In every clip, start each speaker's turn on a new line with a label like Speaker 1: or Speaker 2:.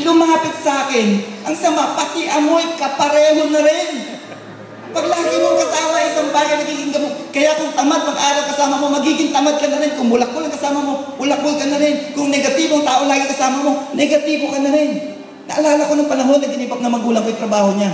Speaker 1: lumapit sa akin. Ang sama, pati amoy, kapareho na rin. Pag lagi mong kasama isang bagay, nagiging gamot. Kaya kung tamad mag-aral kasama mo, magiging tamad ka na rin. Kung bulakbol ang kasama mo, bulakbol ka na rin. Kung negatibong tao lagi kasama mo, negatibo ka na rin. Naalala ko ng panahon na ginipap na magulang ko yung trabaho niya.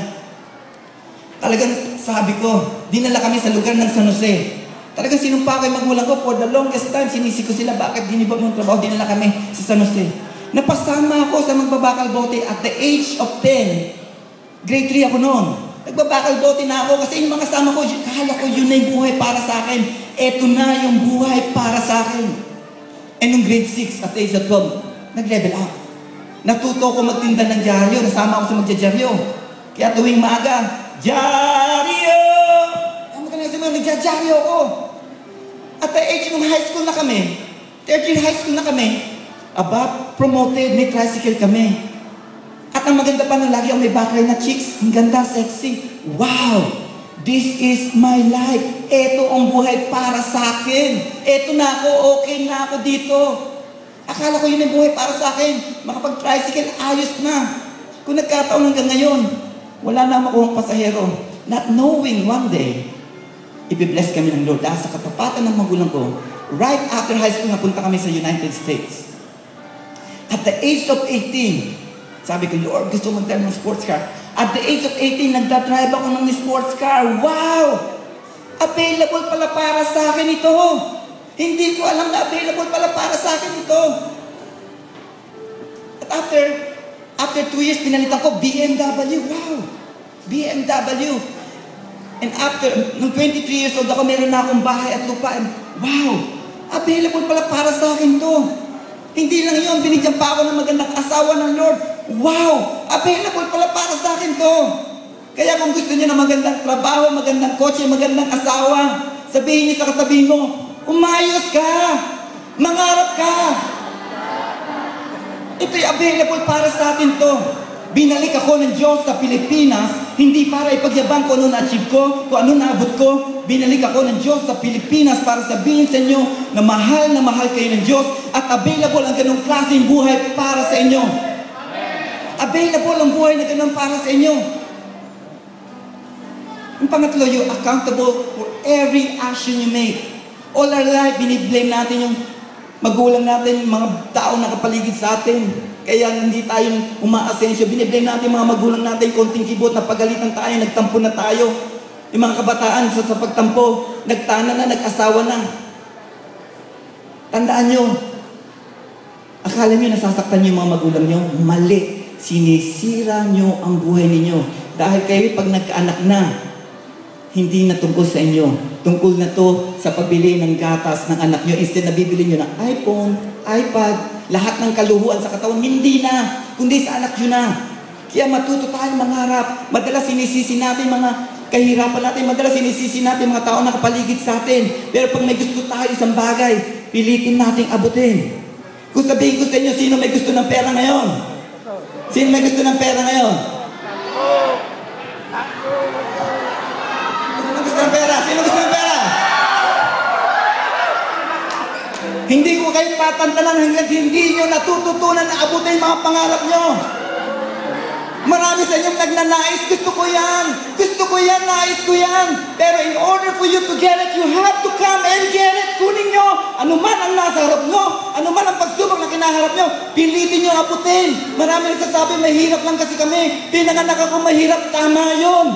Speaker 1: Talagang sabi ko, dinala kami sa lugar ng San Jose. Talagang sinumpa ko yung magulang ko for the longest time. Sinisi ko sila, bakit ginipap ng trabaho, dinala kami sa San Jose. Napasama ako sa magbabakal bote at the age of 10. Grade 3 ako noon. Nagbabakal bote na ako kasi yung mga kasama ko, kala ko yun na yung buhay para sa akin. Eto na yung buhay para sa akin. And nung grade 6 at the age of 12, nag-level up. Natuto ko magtinda ng dyaryo. Nasama ako sa magdyaryo. Kaya tuwing maaga, dyaryo! Ano ka na kasi nagdyaryo ako. At the age ng high school na kami, third year high school na kami, promoted, may tricycle kami. At ang maganda pa nung lagi ang may bakay na chicks. Ang ganda, sexy. Wow! This is my life. Ito ang buhay para sa akin. Ito na ako, okay na ako dito. Akala ko yun ang buhay para sa akin. Makapag-tricycle, ayos na. Kung nagkataon hanggang ngayon, wala na makuhang pasahero. Not knowing one day, ibibless kami ng Lord. Dahil sa katapatan ng magulang ko, right after high school, napunta kami sa United States. At the age of 18, sabi ko, Lord, gusto mag-drive ng sports car. At the age of 18, nagdadrive ako ng sports car. Wow! Available pala para sa akin ito. Hindi ko alam na available pala para sa akin ito. At after 2 years, pinalitan ko BMW. Wow! BMW. And after, nung 23 years old ako, meron na akong bahay at lupa. And wow! Available pala para sa akin to. Hindi lang yun, binigyan pa ako ng magandang asawa ng Lord. Wow! Available pala para sa akin to. Kaya kung gusto niyo na magandang trabaho, magandang kotse, magandang asawa, sabihin niyo sa katabi mo, umayos ka! Mangarap ka! Ito'y available para sa atin to. Binalik ako ng Diyos sa Pilipinas, hindi para ipagyabang ko ano na-achieve ko, kung ano naabot ko. Binalik ako ng Diyos sa Pilipinas para sabihin sa inyo na mahal kayo ng Diyos at available ang ganong klaseng buhay para sa inyo. Available ang buhay na ganon para sa inyo. Ang pangatlo, you're accountable for every action you make. All our life, biniblame natin yung magulang natin, yung mga tao na kapaligid sa atin. Kaya hindi tayo umaasensyo. Biniblame natin yung mga magulang natin, konting kibot, napagalitan tayo, nagtampo na tayo. Yung mga kabataan sa pagtampo, nagtana na, nag-asawa na. Tandaan nyo, akala nyo nasasaktan nyo yung mga magulang nyo? Mali. Sinisira nyo ang buhay ninyo. Dahil kayo pag nagkaanak na, hindi na tungkol sa inyo. Tungkol na to sa pabili ng gatas ng anak nyo. Instead na bibili nyo ng iPhone, iPad, lahat ng kaluhuan sa katawan, hindi na. Kundi sa anak nyo na. Kaya matuto tayong mangarap. Madalas sinisisi natin mga kahirapan natin. Madalas sinisisi natin mga tao na kapaligid sa atin. Pero pag may gusto tayo isang bagay, pilitin nating abutin. Kung sabihin ko sa inyo, sino may gusto ng pera ngayon? Sino may gusto ng pera ngayon? Sino gusto ng pera? Sino gusto ng pera? Hindi ko kayo tatantanan hanggang hindi nyo natututunan na abutin mga pangarap nyo. Marami sa inyong nagnanais, gusto ko yan, nais ko yan. Pero in order for you to get it, you have to come and get it. Kunin nyo, ano man ang nasa harap nyo, ano man ang pagsubok na kinaharap nyo, pilitin nyo abutin. Marami nagsasabi, mahirap lang kasi kami. Pinanganak ako mahirap, tama yun.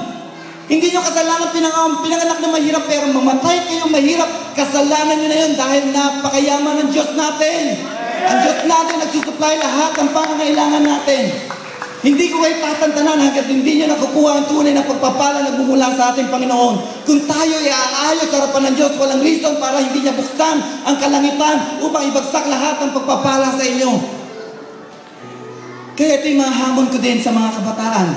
Speaker 1: Hindi nyo kasalanan pinanganak na mahirap, pero mamatay kayong mahirap, kasalanan nyo na yun dahil napakayaman ng Diyos natin. Ang Diyos natin nagsusupply lahat ng pangangailangan natin. Hindi ko kayo tatantanan hanggat hindi nyo nakukuha ang tunay na pagpapala na bumula sa ating Panginoon. Kung tayo ay aayos sa harapan ng Diyos, walang reason para hindi niya buksan ang kalangitan upang ibagsak lahat ng pagpapala sa inyo. Kaya ito yung mga hamon ko din sa mga kabataan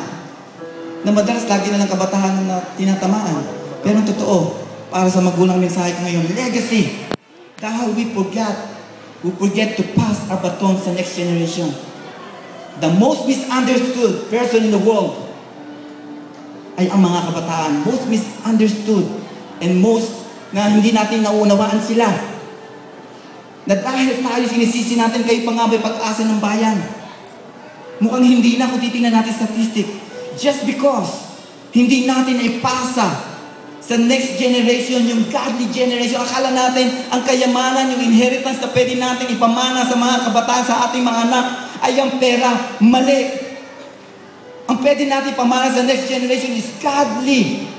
Speaker 1: na madalas lagi na ng kabataan na tinatamaan. Pero ang totoo, para sa magulang mensahe ko ngayon, legacy. Dahil we forget to pass our baton sa next generation. The most misunderstood person in the world ay ang mga kabataan. Most misunderstood and most na hindi natin nauunawaan sila. Na dahil tayo sinisisi natin kayo pa nga may pag-asa ng bayan. Mukhang hindi na kung titingnan natin statistic. Just because hindi natin ipasa sa next generation, yung godly generation. Akala natin ang kayamanan, yung inheritance na pwede natin ipamana sa mga kabataan, sa ating mga anak, ay ang pera. Mali. Ang pwede natin ipamana sa next generation is godly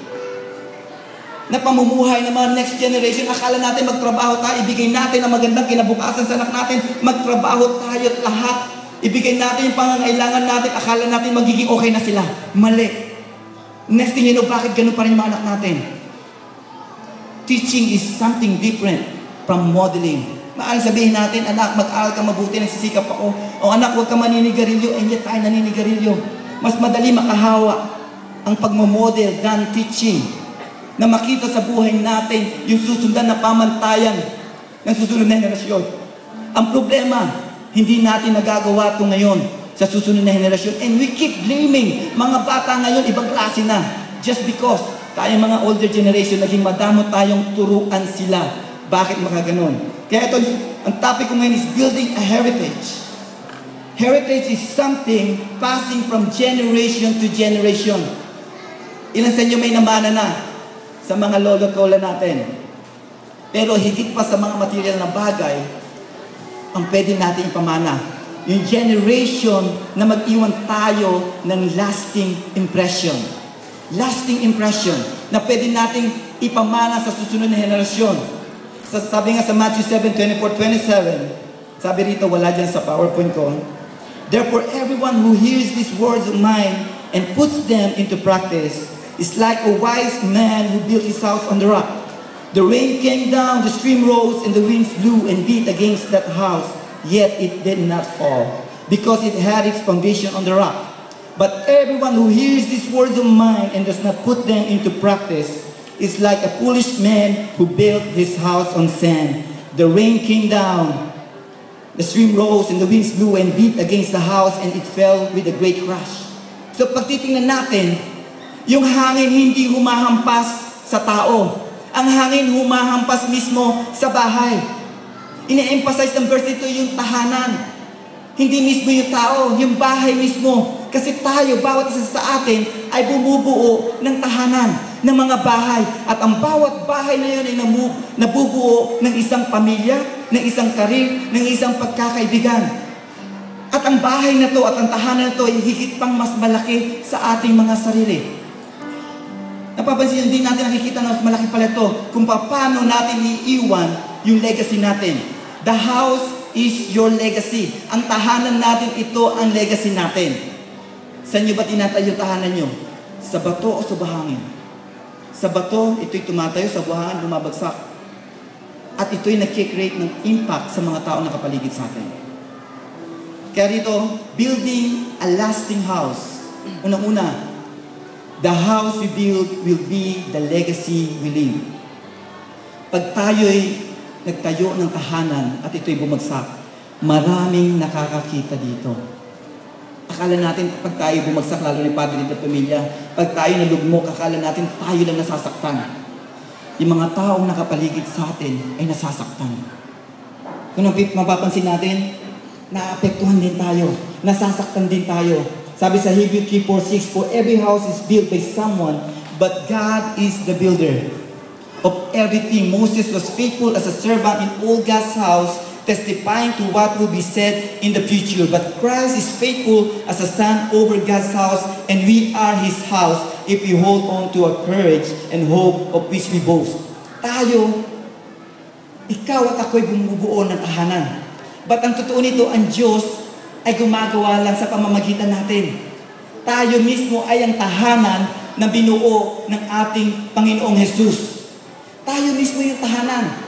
Speaker 1: na pamumuhay ng mga next generation. Akala natin magtrabaho tayo, ibigay natin ang magandang kinabukasan sa anak natin, magtrabaho tayo at lahat. Ibigay natin yung pangangailangan natin, akala natin magiging okay na sila. Mali. Next thing you know, bakit ganun pa rin yung mga anak natin? Teaching is something different from modeling. Maaari sabihin natin, anak, mag-aral ka mabuti, nagsisikap ako. O anak, huwag ka maninigarilyo, and yet tayo naninigarilyo. Mas madali makahawa ang pagmamodel than teaching. Na makita sa buhay natin yung susundan na pamantayan ng susunod na henerasyon. Ang problema, hindi natin nagagawa ito ngayon sa susunod na henerasyon. And we keep blaming mga bata ngayon, ibang klase na. Just because tayo mga older generation, naging madamo tayong turuan sila. Bakit makaganon? Kaya ito, ang topic ko ngayon is building a heritage. Heritage is something passing from generation to generation. Ilan sa inyo may namana na sa mga lolo at lola natin? Pero higit pa sa mga material na bagay, ang pwede natin ipamana. Yung generation na mag-iwan tayo ng lasting impression. Lasting impression na pwede nating ipamana sa susunod na henerasyon. Sabi nga sa Matthew 7:24-27, sabi rito, wala dyan sa PowerPoint ko, therefore everyone who hears these words of mine and puts them into practice is like a wise man who built his house on the rock. The rain came down, the stream rose, and the winds blew and beat against that house, yet it did not fall, because it had its foundation on the rock. But everyone who hears these words of mine and does not put them into practice is like a foolish man who built his house on sand. The rain came down, the stream rose, and the winds blew and beat against the house, and it fell with a great crash. So pag titingnan natin, yung hangin hindi humahampas sa tao. Ang hangin humahampas mismo sa bahay. Ine-emphasize ng verse ito yung tahanan. Hindi mismo yung tao, yung bahay mismo. Kasi tayo, bawat isa sa atin, ay bumubuo ng tahanan, ng mga bahay. At ang bawat bahay na yun ay nabubuo ng isang pamilya, ng isang karir, ng isang pagkakaibigan. At ang bahay na to at ang tahanan na to ay higit pang mas malaki sa ating mga sarili. Napapansin, hindi natin nakikita na mas malaki pala ito kung paano natin iiwan yung legacy natin. The house is your legacy. Ang tahanan natin, ito ang legacy natin. Saan nyo ba tinatayo tahanan nyo? Sa bato o sa buhangin? Sa bato, ito'y tumatayo, sa buhangin, bumabagsak. At ito'y nag-create ng impact sa mga tao na kapaligid sa atin. Kaya dito, building a lasting house. Unang-una, the house we build will be the legacy we leave. Pag tayo'y nagtayo ng tahanan at ito'y bumagsak, maraming nakakakita dito. Akala natin pag tayo bumagsak, lalo ni Padre dito pamilya, pag tayo nalugmok, akala natin tayo lang nasasaktan. Yung mga taong nakapaligid sa atin ay nasasaktan. Kung mapapansin natin, naapektuhan din tayo, nasasaktan din tayo. Sabi sa Hebrews 3:4-6, for every house is built by someone, but God is the builder of everything. Moses was faithful as a servant in all God's house, testifying to what will be said in the future. But Christ is faithful as a son over God's house, and we are His house if we hold on to our courage and hope of which we boast. Tayo, ikaw at ako'y bumubuo ng tahanan. But ang totoo nito, ang Diyos ay gumagawa lang sa pamamagitan natin. Tayo mismo ay ang tahanan na binuo ng ating Panginoong Jesus. Tayo mismo yung tahanan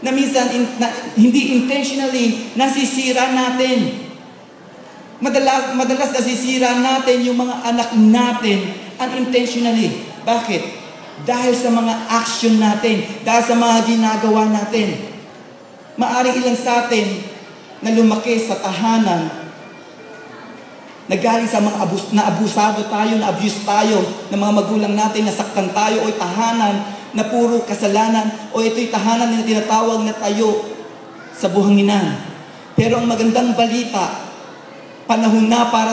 Speaker 1: na minsan hindi intentionally nasisira natin. Madalas nasisira natin yung mga anak natin unintentionally. Bakit? Dahil sa mga action natin, dahil sa mga ginagawa natin. Maaring ilan sa atin na lumaki sa tahanan na galing sa mga abusado tayo, na abuse tayo ng mga magulang natin, nasaktan tayo, o tahanan na puro kasalanan, o ito'y tahanan na tinatawag na tayo sa buhanginan. Pero ang magandang balita, panahon na para